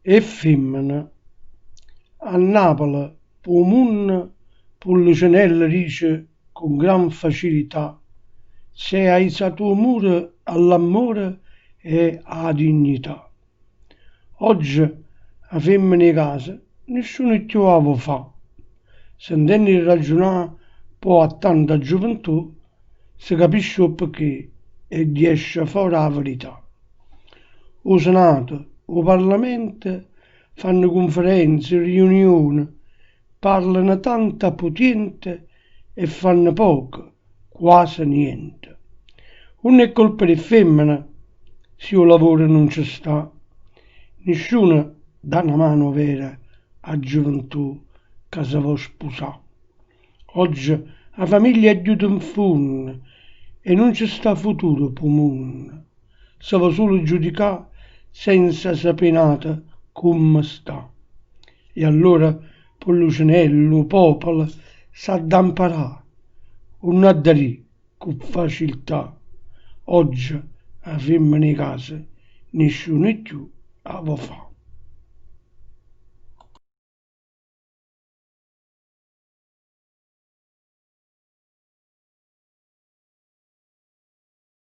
e femmina. A Napoli Pumun Pulcinella dice con gran facilità: se hai tuo amore all'amore e alla dignità. Oggi a femmina di casa nessuno più la fa. Sentendo ragionare poi a tanta gioventù, si capisce il perché e esce fuori la verità. O Senato, o Parlamento fanno conferenze, riunioni, parlano tanta potente e fanno poco, quasi niente. Non è colpa di femmina se il lavoro non ci sta. Nessuno dà una mano vera a gioventù che si vuole sposare. Oggi la famiglia è aiuta in fondo e non ci sta futuro per il mondo. Si va solo giudicare senza sapere come sta. E allora Pollucinello, popolo, sa da imparare, non ha da dire con facilità. Oggi a femmina di casa nessuno più la fa.